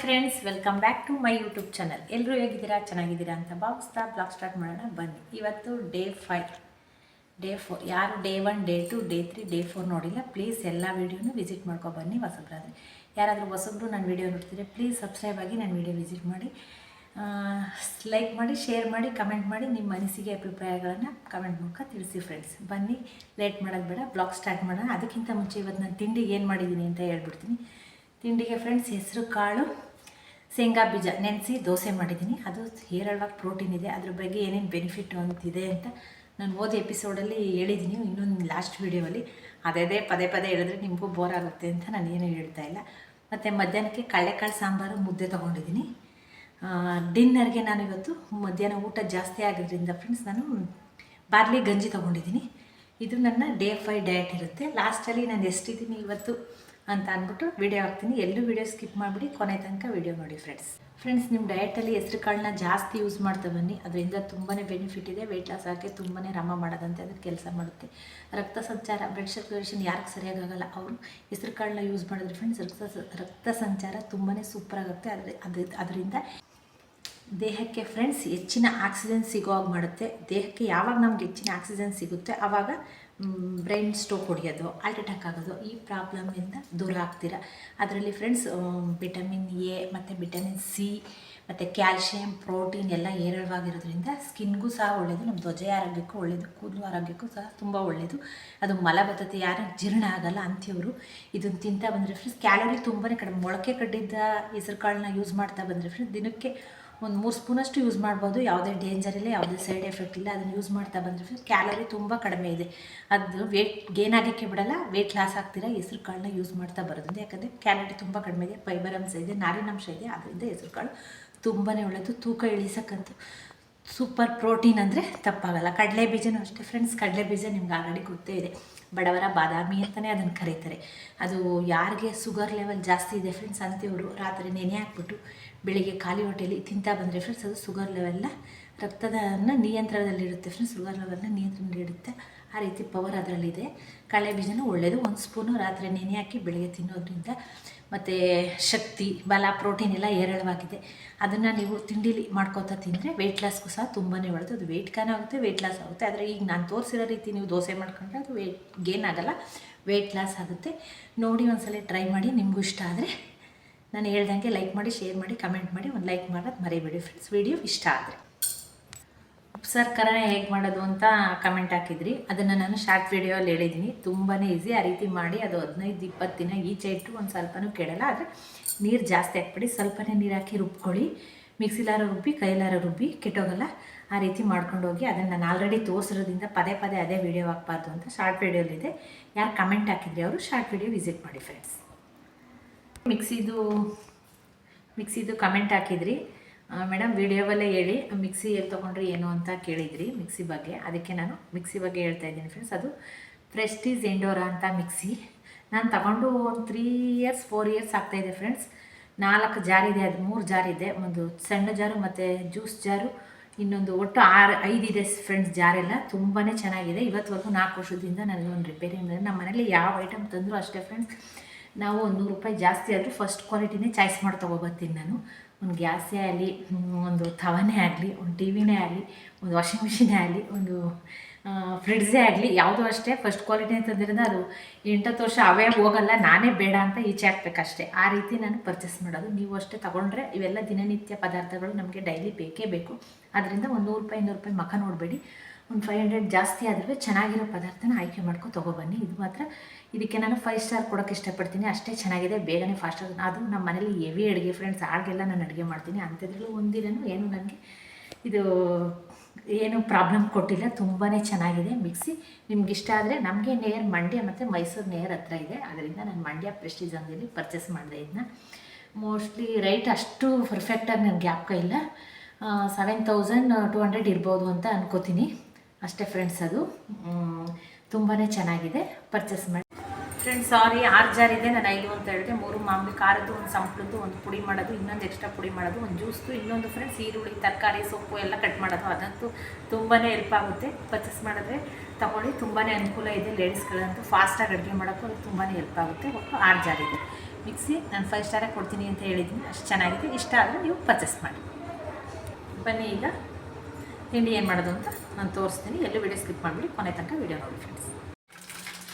Friends, welcome back to my YouTube channel. ಎಲ್ಲರೂ ಹೇಗಿದ್ದೀರಾ, ಚೆನ್ನಾಗಿದ್ದೀರಾ ಅಂತ ಭಾವಿಸ್ತಾ ಬ್ಲಾಗ್ ಸ್ಟಾರ್ಟ್ ಮಾಡೋಣ ಬನ್ನಿ. ಇವತ್ತು ಡೇ 4. ಯಾರು ಡೇ 1, ಡೇ 2, ಡೇ 3, ಡೇ 4 ನೋಡಿಲ್ಲ, ಪ್ಲೀಸ್ ಎಲ್ಲ ವೀಡಿಯೋನು ವಿಸಿಟ್ ಮಾಡ್ಕೊ ಬನ್ನಿ. ಹೊಸಬ್ರಾದರೆ ಯಾರಾದರೂ ಹೊಸಬ್ರು ನನ್ನ ವೀಡಿಯೋ ನೋಡ್ತಿದ್ರೆ ಪ್ಲೀಸ್ ಸಬ್ಸ್ಕ್ರೈಬ್ ಆಗಿ ನನ್ನ ವೀಡಿಯೋ ವಿಸಿಟ್ ಮಾಡಿ, ಲೈಕ್ ಮಾಡಿ, ಶೇರ್ ಮಾಡಿ, ಕಮೆಂಟ್ ಮಾಡಿ. ನಿಮ್ಮ ಅನಿಸಿಕೆ ಅಭಿಪ್ರಾಯಗಳನ್ನು ಕಮೆಂಟ್ ಮೂಲಕ ತಿಳಿಸಿ ಫ್ರೆಂಡ್ಸ್. ಬನ್ನಿ, ಲೇಟ್ ಮಾಡೋದು ಬೇಡ, ಬ್ಲಾಗ್ ಸ್ಟಾರ್ಟ್ ಮಾಡೋಣ. ಅದಕ್ಕಿಂತ ಮುಂಚೆ ಇವತ್ತು ನಾನು ತಿಂಡಿಗೆ ಏನು ಮಾಡಿದ್ದೀನಿ ಅಂತ ಹೇಳ್ಬಿಡ್ತೀನಿ. ತಿಂಡಿಗೆ ಫ್ರೆಂಡ್ಸ್ ಹೆಸರು ಕಾಳು, ಶೇಂಗಾ ಬೀಜ ನೆನೆಸಿ ದೋಸೆ ಮಾಡಿದ್ದೀನಿ. ಅದು ಹೇರಳವಾಗಿ ಪ್ರೋಟೀನ್ ಇದೆ. ಅದ್ರ ಬಗ್ಗೆ ಏನೇನು ಬೆನಿಫಿಟ್ ಅಂತಿದೆ ಅಂತ ನಾನು ಓದಿ ಎಪಿಸೋಡಲ್ಲಿ ಹೇಳಿದ್ದೀನಿ. ಇನ್ನೊಂದು ಲಾಸ್ಟ್ ವೀಡಿಯೋದಲ್ಲಿ ಅದೇ ಪದೇ ಹೇಳಿದ್ರೆ ನಿಮಗೂ ಬೋರ್ ಆಗುತ್ತೆ ಅಂತ ನಾನು ಏನೂ ಹೇಳ್ತಾ ಇಲ್ಲ. ಮತ್ತು ಮಧ್ಯಾಹ್ನಕ್ಕೆ ಕಡಲೆಕಾಳು ಸಾಂಬಾರು, ಮುದ್ದೆ ತೊಗೊಂಡಿದ್ದೀನಿ. ಡಿನ್ನರ್ಗೆ ನಾನು ಇವತ್ತು ಮಧ್ಯಾಹ್ನ ಊಟ ಜಾಸ್ತಿ ಆಗಿದ್ದರಿಂದ ಫ್ರೆಂಡ್ಸ್ ನಾನು ಬಾರ್ಲಿ ಗಂಜಿ ತೊಗೊಂಡಿದ್ದೀನಿ. ಇದು ನನ್ನ ಡೇ 5 ಡಯಟ್ ಇರುತ್ತೆ. ಲಾಸ್ಟಲ್ಲಿ ನಾನು ಎಷ್ಟಿದ್ದೀನಿ ಇವತ್ತು ಅಂತ ಅಂದ್ಬಿಟ್ಟು ವೀಡಿಯೋ ಹಾಕ್ತೀನಿ. ಎಲ್ಲೂ ವೀಡಿಯೋ ಸ್ಕಿಪ್ ಮಾಡಿಬಿಡಿ, ಕೊನೆ ತನಕ ವೀಡಿಯೋ ನೋಡಿ ಫ್ರೆಂಡ್ಸ್. ನಿಮ್ಮ ಡಯಟಲ್ಲಿ ಹೆಸರು ಕಾಳನ್ನ ಜಾಸ್ತಿ ಯೂಸ್ ಮಾಡ್ತಾ ಬನ್ನಿ. ಅದರಿಂದ ತುಂಬಾ ಬೆನಿಫಿಟ್ ಇದೆ. ವೆಯ್ಟ್ ಲಾಸ್ ಆಗೋಕ್ಕೆ ತುಂಬಾ ರಾಮ ಮಾಡೋದಂತೆ ಅದಕ್ಕೆ ಕೆಲಸ ಮಾಡುತ್ತೆ. ರಕ್ತ ಸಂಚಾರ, ಬ್ಲಡ್ ಸರ್ಕ್ಯುಲೇಷನ್ ಯಾರಿಗೆ ಸರಿಯಾಗಲ್ಲ ಅವರು ಹೆಸರು ಕಾಳನ್ನ ಯೂಸ್ ಮಾಡಿದ್ರೆ ಫ್ರೆಂಡ್ಸ್ ರಕ್ತ ಸಂಚಾರ ತುಂಬಾ ಸೂಪರಾಗುತ್ತೆ. ಅದರಿಂದ ದೇಹಕ್ಕೆ ಫ್ರೆಂಡ್ಸ್ ಹೆಚ್ಚಿನ ಆಕ್ಸಿಜನ್ ಸಿಗೋ ಹಾಗೆ ಮಾಡುತ್ತೆ. ದೇಹಕ್ಕೆ ಯಾವಾಗ ನಮ್ಗೆ ಹೆಚ್ಚಿನ ಆಕ್ಸಿಜನ್ ಸಿಗುತ್ತೆ ಆವಾಗ ಬ್ರೈನ್ ಸ್ಟ್ರೋಕ್ ಹೊಡೆಯೋದು, ಹಾರ್ಟ್ ಅಟ್ಯಾಕ್ ಆಗೋದು, ಈ ಪ್ರಾಬ್ಲಮ್ಮಿಂದ ದೂರ ಆಗ್ತೀರಾ. ಅದರಲ್ಲಿ ಫ್ರೆಂಡ್ಸ್ ವಿಟಮಿನ್ ಎ ಮತ್ತು ವಿಟಮಿನ್ ಸಿ ಮತ್ತು ಕ್ಯಾಲ್ಶಿಯಂ, ಪ್ರೋಟೀನ್ ಎಲ್ಲ ಹೇರಳವಾಗಿರೋದ್ರಿಂದ ಸ್ಕಿನ್ಗೂ ಸಹ ಒಳ್ಳೆಯದು, ನಮ್ಮ ಧ್ವಜ ಆರೋಗ್ಯಕ್ಕೂ ಒಳ್ಳೆಯದು, ಕೂದಲು ಆರೋಗ್ಯಕ್ಕೂ ಸಹ ತುಂಬ ಒಳ್ಳೆಯದು. ಅದು ಮಲಬದ್ಧತೆ ಯಾರಿಗೆ ಜೀರ್ಣ ಆಗಲ್ಲ ಅಂಥವ್ರು ಇದನ್ನು ತಿಂತಾ ಬಂದರೆ ಫ್ರೆಂಡ್ಸ್ ಕ್ಯಾಲೋರಿ ತುಂಬಾ ಕಡಿಮೆ. ಮೊಳಕೆ ಕಟ್ಟಿದ್ದ ಹೆಸರು ಕಾಳನ್ನ ಯೂಸ್ ಮಾಡ್ತಾ ಬಂದರೆ ಫ್ರೆಂಡ್ಸ್ ದಿನಕ್ಕೆ ಒಂದು 3 ಸ್ಪೂನಷ್ಟು ಯೂಸ್ ಮಾಡ್ಬೋದು. ಯಾವುದೇ ಡೇಂಜರ್ ಇಲ್ಲ, ಯಾವುದೇ ಸೈಡ್ ಎಫೆಕ್ಟ್ ಇಲ್ಲ. ಅದನ್ನು ಯೂಸ್ ಮಾಡ್ತಾ ಬಂದರೆ ಕ್ಯಾಲೋರಿ ತುಂಬ ಕಡಿಮೆ ಇದೆ. ಅದು ವೇಟ್ ಗೇನ್ ಆಗೋಕ್ಕೆ ಬಿಡಲ್ಲ, ವೇಟ್ ಲಾಸ್ ಆಗ್ತೀರಾ ಹೆಸರು ಕಾಳನ್ನ ಯೂಸ್ ಮಾಡ್ತಾ ಬರೋದ್ರಿಂದ. ಯಾಕಂದರೆ ಕ್ಯಾಲೋರಿ ತುಂಬ ಕಡಿಮೆ ಇದೆ, ಫೈಬರ್ ಅಂಶ ಇದೆ, ನಾರಿನಾಂಶ ಇದೆ. ಅದರಿಂದ ಹೆಸರು ಕಾಳು ತುಂಬಾ ಒಳ್ಳೆಯದು. ತೂಕ ಇಳಿಸೋಕ್ಕಂತೂ ಸೂಪರ್. ಪ್ರೋಟೀನ್ ಅಂದರೆ ತಪ್ಪಾಗಲ್ಲ. ಕಡಲೆ ಬೀಜನೂ ಅಷ್ಟೇ ಫ್ರೆಂಡ್ಸ್. ಕಡಲೆ ಬೀಜ ನಿಮ್ಗೆ ಆಲ್ರೆಡಿ ಗೊತ್ತೇ ಇದೆ, ಬಡವರ ಬಾದಾಮಿ ಅಂತಲೇ ಅದನ್ನು ಕರೀತಾರೆ. ಅದು ಯಾರಿಗೆ ಶುಗರ್ ಲೆವೆಲ್ ಜಾಸ್ತಿ ಇದೆ ಫ್ರೆಂಡ್ಸ್ ಅಂಥವ್ರು ರಾತ್ರಿ ನೆನೆ ಹಾಕ್ಬಿಟ್ಟು ಬೆಳಿಗ್ಗೆ ಖಾಲಿ ಹೊಟ್ಟೆಯಲ್ಲಿ ತಿಂತಾ ಬಂದರೆ ಫ್ರೆಂಡ್ಸ್ ಅದು ಶುಗರ್ ಲೆವೆಲ್ನ ರಕ್ತದನ್ನು ನಿಯಂತ್ರಣದಲ್ಲಿಡುತ್ತೆ ಫ್ರೆಂಡ್ಸ್. ಶುಗರ್ ಲೆವೆಲ್ನ ನಿಯಂತ್ರಣದಲ್ಲಿಡುತ್ತೆ. ಆ ರೀತಿ ಪವರ್ ಅದರಲ್ಲಿದೆ. ಕಡಲೆ ಬೀಜನೂ ಒಳ್ಳೆಯದು. 1 ಸ್ಪೂನು ರಾತ್ರಿ ನೆನೆ ಹಾಕಿ ಬೆಳಿಗ್ಗೆ ತಿನ್ನೋದ್ರಿಂದ ಮತ್ತು ಶಕ್ತಿ, ಬಲ, ಪ್ರೋಟೀನ್ ಎಲ್ಲ ಹೇರಳವಾಗಿದೆ. ಅದನ್ನು ನೀವು ತಿಂಡಿಲಿ ಮಾಡ್ಕೋತಾ ತಿಂದರೆ ವೆಯ್ಟ್ ಲಾಸ್ಗೂ ಸಹ ತುಂಬಾ ಒಳ್ಳೆಯದು. ಅದು ವೆಯ್ಟ್ ಗೇನ್ ಆಗುತ್ತೆ, ವೆಯ್ಟ್ ಲಾಸ್ ಆಗುತ್ತೆ. ಆದರೆ ಈಗ ನಾನು ತೋರಿಸಿರೋ ರೀತಿ ನೀವು ದೋಸೆ ಮಾಡ್ಕೊಂಡ್ರೆ ಅದು ವೆಯ್ಟ್ ಗೇನ್ ಆಗೋಲ್ಲ, ವೆಯ್ಟ್ ಲಾಸ್ ಆಗುತ್ತೆ. ನೋಡಿ ಒಂದ್ಸಲ ಟ್ರೈ ಮಾಡಿ. ನಿಮಗೂ ಇಷ್ಟ ಆದರೆ ನಾನು ಹೇಳ್ದಂಗೆ ಲೈಕ್ ಮಾಡಿ, ಶೇರ್ ಮಾಡಿ, ಕಮೆಂಟ್ ಮಾಡಿ. ಒಂದು ಲೈಕ್ ಮಾಡೋದು ಮರಿಬೇಡಿ ಫ್ರೆಂಡ್ಸ್ ವಿಡಿಯೋ ಇಷ್ಟ ಆದರೆ. ಉಪ್ಸಾರು ಕರಣ ಹೇಗೆ ಮಾಡೋದು ಅಂತ ಕಮೆಂಟ್ ಹಾಕಿದ್ರಿ. ಅದನ್ನು ನಾನು ಶಾರ್ಟ್ ವೀಡಿಯೋಲ್ಲಿ ಹೇಳಿದ್ದೀನಿ. ತುಂಬಾ ಈಸಿ. ಆ ರೀತಿ ಮಾಡಿ ಅದು 15-20 ದಿನ ಈಚೆ ಇಟ್ಟು ಒಂದು ಸ್ವಲ್ಪನೂ ಕೆಡಲ್ಲ. ಆದರೆ ನೀರು ಜಾಸ್ತಿ ಹಾಕ್ಬಿಡಿ, ಸ್ವಲ್ಪನೇ ನೀರು ಹಾಕಿ ರುಬ್ಕೊಳ್ಳಿ. ಮಿಕ್ಸಿಲಾರ ರುಬ್ಬಿ, ಕೈಲಾರ ರುಬ್ಬಿ, ಕೆಟ್ಟೋಗಲ್ಲ. ಆ ರೀತಿ ಮಾಡ್ಕೊಂಡು ಹೋಗಿ. ಅದನ್ನು ನಾನು ಆಲ್ರೆಡಿ ತೋರಿಸಿರೋದ್ರಿಂದ ಪದೇ ಅದೇ ವೀಡಿಯೋ ಹಾಕ್ಬಾರ್ದು ಅಂತ ಶಾರ್ಟ್ ವೀಡಿಯೋಲಿದೆ. ಯಾರು ಕಮೆಂಟ್ ಹಾಕಿದ್ರಿ ಅವರು ಶಾರ್ಟ್ ವೀಡಿಯೋ ವಿಸಿಟ್ ಮಾಡಿ ಫ್ರೆಂಡ್ಸ್. ಮಿಕ್ಸಿದು ಕಮೆಂಟ್ ಹಾಕಿದ್ರಿ. ಮೇಡಮ್ ವಿಡಿಯೋವಲ್ಲೇ ಹೇಳಿ ಮಿಕ್ಸಿ ಎಲ್ಲಿ ತೊಗೊಂಡ್ರಿ ಏನು ಅಂತ ಕೇಳಿದ್ರಿ ಮಿಕ್ಸಿ ಬಗ್ಗೆ. ಅದಕ್ಕೆ ನಾನು ಮಿಕ್ಸಿ ಬಗ್ಗೆ ಹೇಳ್ತಾ ಇದ್ದೀನಿ ಫ್ರೆಂಡ್ಸ್. ಅದು ಪ್ರೆಸ್ಟೀಜ್ ಎಂಡೋರಾ ಅಂತ ಮಿಕ್ಸಿ. ನಾನು ತಗೊಂಡು ಒಂದು 3 ಇಯರ್ಸ್ 4 ಇಯರ್ಸ್ ಆಗ್ತಾಯಿದೆ ಫ್ರೆಂಡ್ಸ್. 4 ಜಾರ್ ಇದೆ, ಅದು 3 ಜಾರ್ ಇದೆ. ಒಂದು ಸಣ್ಣ ಜಾರು ಮತ್ತು ಜ್ಯೂಸ್ ಜಾರು, ಇನ್ನೊಂದು ಒಟ್ಟು 5 ಇದೆ ಫ್ರೆಂಡ್ಸ್. ಜಾರೆಲ್ಲ ತುಂಬಾ ಚೆನ್ನಾಗಿದೆ. ಇವತ್ತುವರೆಗೂ 4 ವರ್ಷದಿಂದ ನನಗೆ ಒಂದು ರಿಪೇರಿ ಅಂದರೆ ನಮ್ಮ ಮನೇಲಿ ಯಾವ ಐಟಮ್ ತಂದರೂ ಅಷ್ಟೇ ಫ್ರೆಂಡ್ಸ್. ನಾವು ಒಂದು 100 ರೂಪಾಯಿ ಜಾಸ್ತಿ ಆದರೂ ಫಸ್ಟ್ ಕ್ವಾಲಿಟಿನೇ ಚಾಯ್ಸ್ ಮಾಡಿ ತೊಗೊಬರ್ತೀನಿ ನಾನು. ಒಂದು ಗ್ಯಾಸೇ ಆಗಲಿ, ಒಂದು ತವನೇ ಆಗಲಿ, ಒಂದು ಟಿ ವಿನೇ ಆಗಲಿ, ಒಂದು ವಾಷಿಂಗ್ ಮಿಷಿನೇ ಆಗಲಿ, ಒಂದು ಫ್ರಿಡ್ಜೇ ಆಗಲಿ, ಯಾವುದೂ ಅಷ್ಟೇ ಫಸ್ಟ್ ಕ್ವಾಲಿಟಿ ಅಂತಂದ್ರಿಂದ ಅದು 8 ವರ್ಷ ಅವೇ ಹೋಗಲ್ಲ. ನಾನೇ ಬೇಡ ಅಂತ ಈಚೆ ಹಾಕ್ಬೇಕಷ್ಟೇ. ಆ ರೀತಿ ನಾನು ಪರ್ಚೇಸ್ ಮಾಡೋದು. ನೀವು ಅಷ್ಟೇ ತೊಗೊಂಡ್ರೆ ಇವೆಲ್ಲ ದಿನನಿತ್ಯ ಪದಾರ್ಥಗಳು ನಮಗೆ ಡೈಲಿ ಬೇಕೇ ಬೇಕು. ಅದರಿಂದ ಒಂದು 100 ರೂಪಾಯಿ 200 ರೂಪಾಯಿ ಮಖ ನೋಡಬೇಡಿ. ಒಂದು 500 ಜಾಸ್ತಿ ಆದರೂ ಚೆನ್ನಾಗಿರೋ ಪದಾರ್ಥನ ಆಯ್ಕೆ ಮಾಡ್ಕೊಂಡು ತೊಗೊಬನ್ನಿ. ಇದು ಮಾತ್ರ ಇದಕ್ಕೆ ನಾನು 5 ಸ್ಟಾರ್ ಕೊಡೋಕ್ಕೆ ಇಷ್ಟಪಡ್ತೀನಿ. ಅಷ್ಟೇ ಚೆನ್ನಾಗಿದೆ, ಬೇಗನೆ ಫಾಸ್ಟಾಗಿ. ಅದು ನಮ್ಮ ಮನೇಲಿ ಹೆವಿ ಅಡುಗೆ ಫ್ರೆಂಡ್ಸ್. ಆಗೆಲ್ಲ ನಾನು ಅಡುಗೆ ಮಾಡ್ತೀನಿ. ಅಂಥದ್ರಲ್ಲೂ ಒಂದಿನೂ ಏನು ನನಗೆ ಇದು ಏನು ಪ್ರಾಬ್ಲಮ್ ಕೊಟ್ಟಿಲ್ಲ. ತುಂಬಾ ಚೆನ್ನಾಗಿದೆ ಮಿಕ್ಸಿ. ನಿಮ್ಗೆ ಇಷ್ಟ ಆದರೆ ನಮಗೆ ನೇರ್ ಮಂಡ್ಯ ಮತ್ತು ಮೈಸೂರು ನೇರ್ ಹತ್ರ ಇದೆ. ಅದರಿಂದ ನಾನು ಮಂಡ್ಯ ಪ್ರೆಸ್ಟೀಜ್ ಅಂಗಡಿಯಲ್ಲಿ ಪರ್ಚೇಸ್ ಮಾಡಿದೆ ಇದನ್ನ. ಮೋಸ್ಟ್ಲಿ ರೈಟ್ ಅಷ್ಟು ಪರ್ಫೆಕ್ಟಾಗಿ ನನಗೆ ಜ್ಞಾಪಕ ಇಲ್ಲ. 7200 ಇರ್ಬೋದು ಅಂತ ಅನ್ಕೋತೀನಿ ಅಷ್ಟೇ ಫ್ರೆಂಡ್ಸ್. ಅದು ತುಂಬಾ ಚೆನ್ನಾಗಿದೆ, ಪರ್ಚೇಸ್ ಮಾಡಿ ಫ್ರೆಂಡ್ಸ್. ಸಾರಿ 6 ಜಾರ್ ಇದೆ, ನಾನು 5 ಅಂತ ಹೇಳಿದೆ. 3 ಮಾಮೂಲಿ ಖಾರದ್ದು, ಒಂದು ಸಂಪ್ಳದ್ದು, ಒಂದು ಪುಡಿ ಮಾಡೋದು, ಇನ್ನೊಂದು ಎಕ್ಸ್ಟ್ರಾ ಪುಡಿ ಮಾಡೋದು, ಒಂದು ಜ್ಯೂಸ್ದು, ಇನ್ನೊಂದು ಫ್ರೆಂಡ್ಸ್ ಈರುಳ್ಳಿ, ತರಕಾರಿ, ಸೊಪ್ಪು ಎಲ್ಲ ಕಟ್ ಮಾಡೋದು. ಅದಂತೂ ತುಂಬಾ ಹೆಲ್ಪ್ ಆಗುತ್ತೆ. ಪರ್ಚೇಸ್ ಮಾಡಿದ್ರೆ ತಗೊಳ್ಳಿ, ತುಂಬಾ ಅನುಕೂಲ ಇದೆ. ಲೇಡೀಸ್ಗಳಂತೂ ಫಾಸ್ಟಾಗಿ ಅಡುಗೆ ಮಾಡೋಕ್ಕೂ ಅದು ತುಂಬಾ ಹೆಲ್ಪ್ ಆಗುತ್ತೆ. ಒಟ್ಟು 6 ಜಾರ್ ಇದೆ. ಮಿಕ್ಸಿ ನಾನು 5 ಸ್ಟಾರಾಗಿ ಕೊಡ್ತೀನಿ ಅಂತ ಹೇಳಿದ್ದೀನಿ. ಅಷ್ಟು ಚೆನ್ನಾಗಿದೆ. ಇಷ್ಟ ಆದರೆ ನೀವು ಪರ್ಚೇಸ್ ಮಾಡಿ. ಬನ್ನಿ ಈಗ ತಿಂಡಿ ಏನು ಮಾಡೋದು ಅಂತ ನಾನು ತೋರಿಸ್ತೀನಿ. ಎಲ್ಲೂ ವಿಡಿಯೋ ಸ್ಕಿಪ್ ಮಾಡಿಬಿಡಿ, ಕೊನೆ ತನಕ ವಿಡಿಯೋ ನೋಡಿ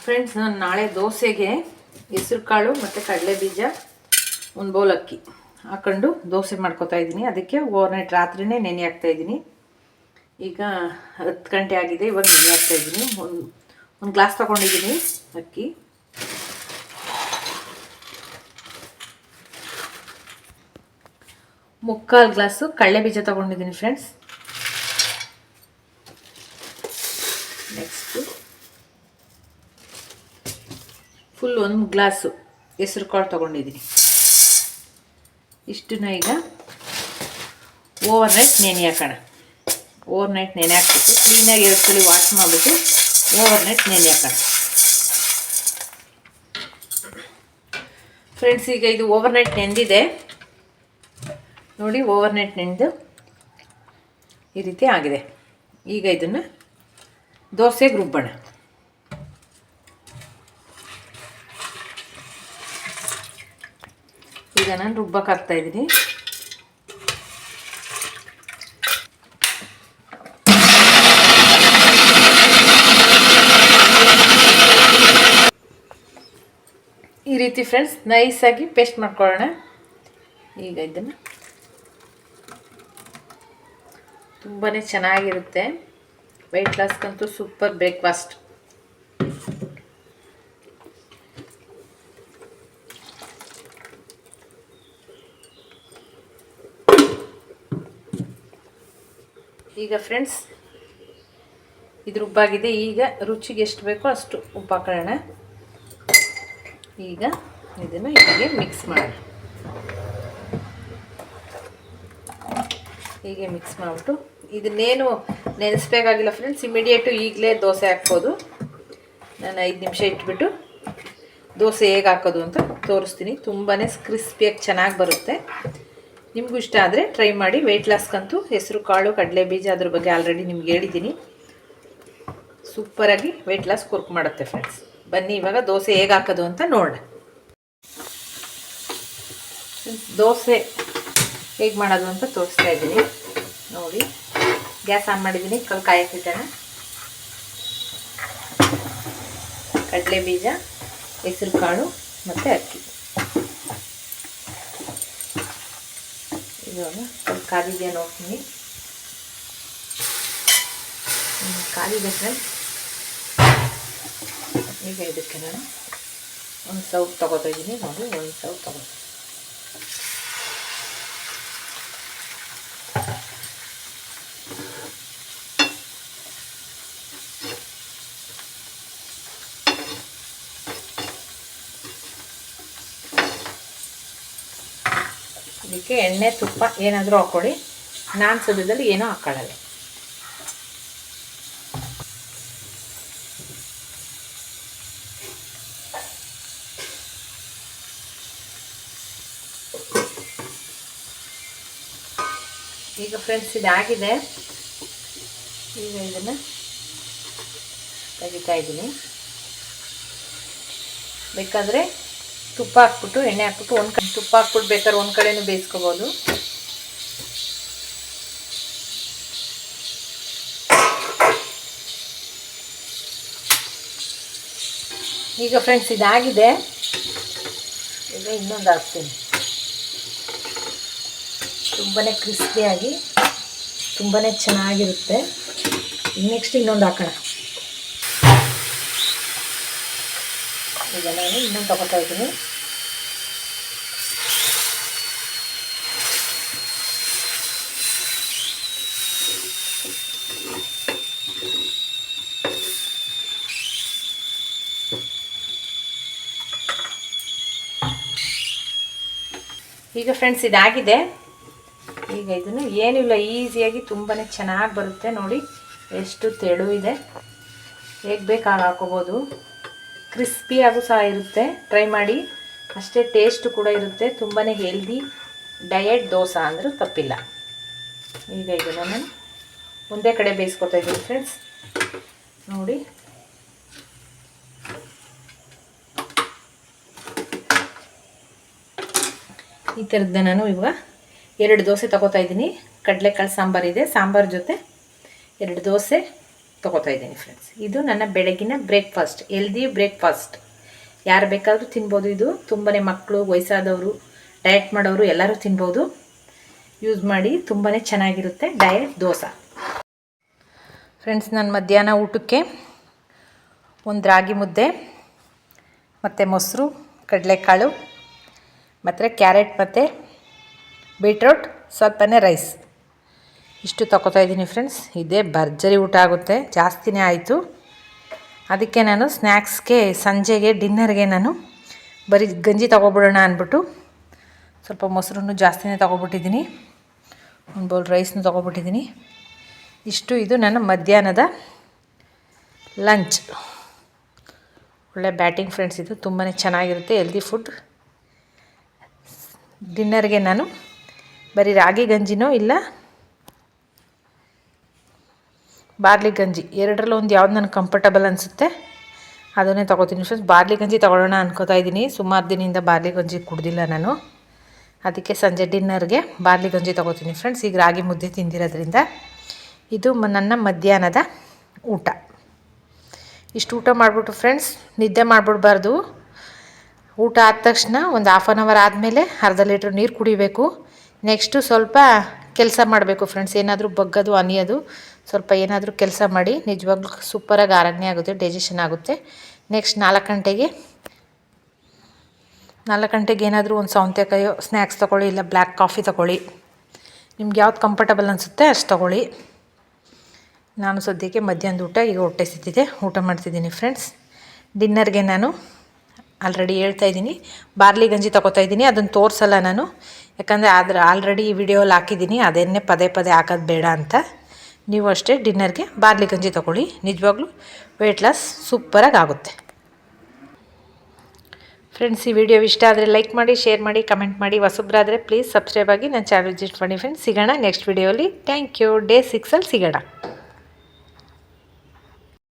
ಫ್ರೆಂಡ್ಸ್. ನಾನು ನಾಳೆ ದೋಸೆಗೆ ಹೆಸರು ಕಾಳು ಮತ್ತು ಕಡಲೆ ಬೀಜ, ಒಂದು ಬೌಲ್ ಅಕ್ಕಿ ಹಾಕೊಂಡು ದೋಸೆ ಮಾಡ್ಕೊತಾ ಇದ್ದೀನಿ. ಅದಕ್ಕೆ ಓವರ್ನೈಟ್ ರಾತ್ರಿನೇ ನೆನೆ ಹಾಕ್ತಾಯಿದ್ದೀನಿ. ಈಗ 10 ಗಂಟೆ ಆಗಿದೆ. ಇವಾಗ ನೆನೆ ಹಾಕ್ತಾಯಿದ್ದೀನಿ. ಒಂದು ಗ್ಲಾಸ್ ತೊಗೊಂಡಿದ್ದೀನಿ ಅಕ್ಕಿ. ಮುಕ್ಕಾಲು ಗ್ಲಾಸು ಕಡಲೆ ಬೀಜ ತೊಗೊಂಡಿದ್ದೀನಿ ಫ್ರೆಂಡ್ಸ್. ನೆಕ್ಸ್ಟು ಫುಲ್ 1 ಗ್ಲಾಸು ಹೆಸರು ಕಾಳು ತೊಗೊಂಡಿದ್ದೀನಿ. ಇಷ್ಟನ್ನ ಈಗ ಓವರ್ನೈಟ್ ನೆನೆ ಹಾಕೋಣ. ಓವರ್ನೈಟ್ ನೆನೆ ಹಾಕ್ಬಿಟ್ಟು ಕ್ಲೀನಾಗಿ 2 ಸಲ ವಾಶ್ ಮಾಡಿಬಿಟ್ಟು ಓವರ್ನೈಟ್ ನೆನೆ ಹಾಕೋಣ ಫ್ರೆಂಡ್ಸ್. ಈಗ ಇದು ಓವರ್ನೈಟ್ ನೆಂದಿದೆ ನೋಡಿ. ಓವರ್ನೈಟ್ ನೆಂದು ಈ ರೀತಿ ಆಗಿದೆ. ಈಗ ಇದನ್ನು ದೋಸೆಗೆ ರುಬ್ಬೋಣ. ಈಗ ನಾನು ರುಬ್ಬಕ್ಕೆ ಹಾಕ್ತಾಯಿದ್ದೀನಿ. ಈ ರೀತಿ ಫ್ರೆಂಡ್ಸ್ ನೈಸಾಗಿ ಪೇಸ್ಟ್ ಮಾಡ್ಕೊಳ್ಳೋಣ. ಈಗ ಇದನ್ನು ತುಂಬಾ ಚೆನ್ನಾಗಿರುತ್ತೆ. ವೆಯ್ಟ್ ಲಾಸ್ಗಂತೂ ಸೂಪರ್ ಬ್ರೇಕ್ಫಾಸ್ಟ್. ಈಗ ಫ್ರೆಂಡ್ಸ್ ಇದು ರುಬ್ಬಾಗಿದೆ. ಈಗ ರುಚಿಗೆ ಎಷ್ಟು ಬೇಕೋ ಅಷ್ಟು ಉಪ್ಪು ಹಾಕೊಳ್ಳೋಣ. ಈಗ ಇದನ್ನು ಹೀಗೆ ಮಿಕ್ಸ್ ಮಾಡೋಣ. ಹೀಗೆ ಮಿಕ್ಸ್ ಮಾಡಿಬಿಟ್ಟು ಇದನ್ನೇನು ನೆನೆಸ್ಬೇಕಾಗಿಲ್ಲ ಫ್ರೆಂಡ್ಸ್. ಇಮಿಡಿಯೇಟು ಈಗಲೇ ದೋಸೆ ಹಾಕ್ಬೋದು. ನಾನು 5 ನಿಮಿಷ ಇಟ್ಬಿಟ್ಟು ದೋಸೆ ಹೇಗೆ ಹಾಕೋದು ಅಂತ ತೋರಿಸ್ತೀನಿ. ತುಂಬಾ ಕ್ರಿಸ್ಪಿಯಾಗಿ ಚೆನ್ನಾಗಿ ಬರುತ್ತೆ. ನಿಮಗೂ ಇಷ್ಟ ಆದರೆ ಟ್ರೈ ಮಾಡಿ. ವೆಯ್ಟ್ ಲಾಸ್ಗಂತೂ ಹೆಸರು ಕಾಳು ಕಡಲೆ ಬೀಜ ಅದ್ರ ಬಗ್ಗೆ ಆಲ್ರೆಡಿ ನಿಮ್ಗೆ ಹೇಳಿದ್ದೀನಿ. ಸೂಪರಾಗಿ ವೆಯ್ಟ್ ಲಾಸ್ ವರ್ಕ್ ಮಾಡುತ್ತೆ ಫ್ರೆಂಡ್ಸ್. ಬನ್ನಿ ಇವಾಗ ದೋಸೆ ಹೇಗೆ ಹಾಕೋದು ಅಂತ ನೋಡೋಣ. ದೋಸೆ ಹೇಗೆ ಮಾಡೋದು ಅಂತ ತೋರಿಸ್ತಾ ಇದ್ದೀನಿ ನೋಡಿ. ಗ್ಯಾಸ್ ಆನ್ ಮಾಡಿದ್ದೀನಿ. ಕಾಯಕ್ಕಿಟ್ಟೋಣ. ಕಡಲೆ ಬೀಜ, ಹೆಸರು ಕಾಳು ಮತ್ತು ಅಕ್ಕಿ ಇವಾಗ ಸ್ವಲ್ಪ ಕಾದಿದೆಯಾ ನೋಡ್ತೀನಿ. ಕಾದಿದೆ ಫ್ರೆಂಡ್ಸ್. ಈಗ ಇದಕ್ಕೆ ನಾನು ಒಂದು ಸೌಟ್ ತೊಗೋತಾ ಇದ್ದೀನಿ ನೋಡಿ. ಒಂದು ಸೌಟ್ ತೊಗೊಳ್ತೀನಿ. ಇದಕ್ಕೆ ಎಣ್ಣೆ ತುಪ್ಪ ಏನಾದರೂ ಹಾಕ್ಕೊಳ್ಳಿ. ನಾನು ಸದ್ಯದಲ್ಲಿ ಏನೂ ಹಾಕ್ಕೊಳ್ಳಲ್ಲ. ಈಗ ಫ್ರೆಂಡ್ಸ್ ಇದಾಗಿದೆ. ಈಗ ಇದನ್ನು ತೆಗಿತಾ ಇದ್ದೀನಿ. ಬೇಕಾದರೆ ತುಪ್ಪ ಹಾಕ್ಬಿಟ್ಟು ಎಣ್ಣೆ ಹಾಕ್ಬಿಟ್ಟು ಒಂದು ಕಡೆ ತುಪ್ಪ ಹಾಕ್ಬಿಟ್ಟು ಬೇಕಾದ್ರೆ ಒಂದು ಕಡೆನೂ ಬೇಯಿಸ್ಕೋಬೋದು. ಈಗ ಫ್ರೆಂಡ್ಸ್ ಇದಾಗಿದೆ. ಈಗ ಇನ್ನೊಂದು ಹಾಕ್ತೀನಿ. ತುಂಬಾ ಕ್ರಿಸ್ಪಿಯಾಗಿ ತುಂಬಾ ಚೆನ್ನಾಗಿರುತ್ತೆ. ನೆಕ್ಸ್ಟ್ ಇನ್ನೊಂದು ಹಾಕೋಣ. ಈಗ ನಾನು ಇನ್ನೊಂದು ತಗೋತಾ ಇದ್ದೀನಿ. ಈಗ ಫ್ರೆಂಡ್ಸ್ ಇದಾಗಿದೆ. ಈಗ ಇದನ್ನು ಏನಿಲ್ಲ, ಈಸಿಯಾಗಿ ತುಂಬಾ ಚೆನ್ನಾಗಿ ಬರುತ್ತೆ ನೋಡಿ. ಎಷ್ಟು ತೆಳು ಇದೆ, ಹೇಗೆ ಬೇಕಾಗ ಹಾಕೋಬೋದು. ಕ್ರಿಸ್ಪಿಯಾಗೂ ಸಹ ಇರುತ್ತೆ. ಟ್ರೈ ಮಾಡಿ. ಅಷ್ಟೇ ಟೇಸ್ಟ್ ಕೂಡ ಇರುತ್ತೆ. ತುಂಬಾ ಹೆಲ್ದಿ ಡಯಟ್ ದೋಸೆ ಅಂದರೂ ತಪ್ಪಿಲ್ಲ. ಈಗ ಇದನ್ನು ನಾನು ಒಂದೇ ಕಡೆ ಬೇಯಿಸ್ಕೊತಾ ಇದ್ದೀನಿ ಫ್ರೆಂಡ್ಸ್ ನೋಡಿ. ಈ ಥರದ್ದು ನಾನು ಇವಾಗ 2 ದೋಸೆ ತೊಗೋತಾ ಇದ್ದೀನಿ. ಕಡಲೆಕಾಳು ಸಾಂಬಾರಿದೆ, ಸಾಂಬಾರು ಜೊತೆ 2 ದೋಸೆ ತೊಗೋತಾ ಇದ್ದೀನಿ ಫ್ರೆಂಡ್ಸ್. ಇದು ನನ್ನ ಬೆಳಗಿನ ಬ್ರೇಕ್ಫಾಸ್ಟ್, ಹೆಲ್ದಿ ಬ್ರೇಕ್ಫಾಸ್ಟ್. ಯಾರು ಬೇಕಾದರೂ ತಿನ್ಬೋದು. ಇದು ತುಂಬಾ ಮಕ್ಕಳು, ವಯಸ್ಸಾದವರು, ಡಯಟ್ ಮಾಡೋರು ಎಲ್ಲರೂ ತಿನ್ಬೋದು. ಯೂಸ್ ಮಾಡಿ, ತುಂಬಾ ಚೆನ್ನಾಗಿರುತ್ತೆ ಡಯಟ್ ದೋಸೆ. ಫ್ರೆಂಡ್ಸ್, ನಾನು ಮಧ್ಯಾಹ್ನ ಊಟಕ್ಕೆ ಒಂದು ರಾಗಿ ಮುದ್ದೆ ಮತ್ತು ಮೊಸರು, ಕಡಲೆಕಾಳು ಮತ್ತು ಕ್ಯಾರೆಟ್ ಮತ್ತು ಬೀಟ್ರೋಟ್, ಸ್ವಲ್ಪನೇ ರೈಸ್, ಇಷ್ಟು ತೊಗೋತಾ ಇದ್ದೀನಿ ಫ್ರೆಂಡ್ಸ್. ಇದೇ ಭರ್ಜರಿ ಊಟ ಆಗುತ್ತೆ, ಜಾಸ್ತಿನೇ ಆಯಿತು. ಅದಕ್ಕೆ ನಾನು ಸ್ನ್ಯಾಕ್ಸ್ಗೆ, ಸಂಜೆಗೆ, ಡಿನ್ನರ್ಗೆ ನಾನು ಬರೀ ಗಂಜಿ ತೊಗೊಬಿಡೋಣ ಅಂದ್ಬಿಟ್ಟು ಸ್ವಲ್ಪ ಮೊಸರನ್ನು ಜಾಸ್ತಿನೇ ತೊಗೊಬಿಟ್ಟಿದ್ದೀನಿ. ಒಂದು ಬೌಲ್ ರೈಸ್ನು ತೊಗೊಬಿಟ್ಟಿದ್ದೀನಿ. ಇಷ್ಟು ಇದು ನನ್ನ ಮಧ್ಯಾಹ್ನದ ಲಂಚ್. ಒಳ್ಳೆ ಬ್ಯಾಟಿಂಗ್ ಫ್ರೆಂಡ್ಸ್, ಇದು ತುಂಬಾ ಚೆನ್ನಾಗಿರುತ್ತೆ, ಹೆಲ್ದಿ ಫುಡ್. ಡಿನ್ನರ್ಗೆ ನಾನು ಬರೀ ರಾಗಿ ಗಂಜಿನೋ ಇಲ್ಲ ಬಾರ್ಲಿ ಗಂಜಿ, ಎರಡರಲ್ಲೂ ಒಂದು ಯಾವ್ದು ನನಗೆ ಕಂಫರ್ಟಬಲ್ ಅನಿಸುತ್ತೆ ಅದನ್ನೇ ತೊಗೋತೀನಿ ಫ್ರೆಂಡ್ಸ್. ಬಾರ್ಲಿ ಗಂಜಿ ತೊಗೊಳ್ಳೋಣ ಅನ್ಕೋತಾ ಇದ್ದೀನಿ. ಸುಮಾರು ದಿನದಿಂದ ಬಾರ್ಲಿ ಗಂಜಿ ಕುಡ್ದಿಲ್ಲ ನಾನು. ಅದಕ್ಕೆ ಸಂಜೆ ಡಿನ್ನರ್ಗೆ ಬಾರ್ಲಿ ಗಂಜಿ ತೊಗೋತೀನಿ ಫ್ರೆಂಡ್ಸ್. ಈಗ ರಾಗಿ ಮುದ್ದೆ ತಿಂದಿರೋದ್ರಿಂದ ಇದು ನನ್ನ ಮಧ್ಯಾಹ್ನದ ಊಟ. ಇಷ್ಟು ಊಟ ಮಾಡಿಬಿಟ್ಟು ಫ್ರೆಂಡ್ಸ್ ನಿದ್ದೆ ಮಾಡಿಬಿಡ್ಬಾರ್ದು. ಊಟ ಆದ ತಕ್ಷಣ ಒಂದು ½ ಆನ್ ಅವರ್ ಆದಮೇಲೆ ಅರ್ಧ ಲೀಟ್ರ್ ನೀರು ಕುಡಿಬೇಕು. ನೆಕ್ಸ್ಟು ಸ್ವಲ್ಪ ಕೆಲಸ ಮಾಡಬೇಕು ಫ್ರೆಂಡ್ಸ್. ಏನಾದರೂ ಬಗ್ಗೋದು, ಅನಿಯೋದು, ಸ್ವಲ್ಪ ಏನಾದರೂ ಕೆಲಸ ಮಾಡಿ. ನಿಜವಾಗ್ಲೂ ಸೂಪರಾಗಿ ಆರೋಗ್ಯ ಆಗುತ್ತೆ, ಡೈಜೆಷನ್ ಆಗುತ್ತೆ. ನೆಕ್ಸ್ಟ್ 4 ಗಂಟೆಗೆ ಏನಾದರೂ ಒಂದು ಸೌಂತೆಕಾಯೋ ಸ್ನ್ಯಾಕ್ಸ್ ತೊಗೊಳ್ಳಿ, ಇಲ್ಲ ಬ್ಲ್ಯಾಕ್ ಕಾಫಿ ತೊಗೊಳ್ಳಿ. ನಿಮ್ಗೆ ಯಾವ್ದು ಕಂಫರ್ಟಬಲ್ ಅನಿಸುತ್ತೆ ಅಷ್ಟು ತೊಗೊಳ್ಳಿ. ನಾನು ಸದ್ಯಕ್ಕೆ ಮಧ್ಯಾಹ್ನದ ಊಟ ಈಗ ಹೊಟ್ಟೆ ಸಿಗ್ತಿದೆ, ಊಟ ಮಾಡ್ತಿದ್ದೀನಿ ಫ್ರೆಂಡ್ಸ್. ಡಿನ್ನರ್ಗೆ ನಾನು ಆಲ್ರೆಡಿ ಹೇಳ್ತಾಯಿದ್ದೀನಿ, ಬಾರ್ಲಿ ಗಂಜಿ ತೊಗೋತಾ ಇದ್ದೀನಿ. ಅದನ್ನು ತೋರಿಸಲ್ಲ ನಾನು, ಯಾಕಂದರೆ ಆಲ್ರೆಡಿ ಈ ವಿಡಿಯೋಲ್ಲಿ ಹಾಕಿದ್ದೀನಿ. ಅದನ್ನೇ ಪದೇ ಹಾಕೋದು ಬೇಡ ಅಂತ. ನೀವು ಅಷ್ಟೇ ಡಿನ್ನರ್ಗೆ ಬಾರ್ಲಿ ಗಂಜಿ ತೊಗೊಳ್ಳಿ. ನಿಜವಾಗ್ಲೂ ವೆಯ್ಟ್ ಲಾಸ್ ಸೂಪರಾಗಿ ಆಗುತ್ತೆ ಫ್ರೆಂಡ್ಸ್. ಈ ವಿಡಿಯೋ ಇಷ್ಟ ಆದರೆ ಲೈಕ್ ಮಾಡಿ, ಶೇರ್ ಮಾಡಿ, ಕಮೆಂಟ್ ಮಾಡಿ. ಹೊಸಬ್ರಾದರೆ ಪ್ಲೀಸ್ ಸಬ್ಸ್ಕ್ರೈಬ್ ಆಗಿ ನನ್ನ ಚಾನಲ್ ವಿಸಿಟ್ ಮಾಡಿ ಫ್ರೆಂಡ್ಸ್. ಸಿಗೋಣ ನೆಕ್ಸ್ಟ್ ವಿಡಿಯೋಲಿ. Thank you. ಡೇ 6 ಸಿಗೋಣ.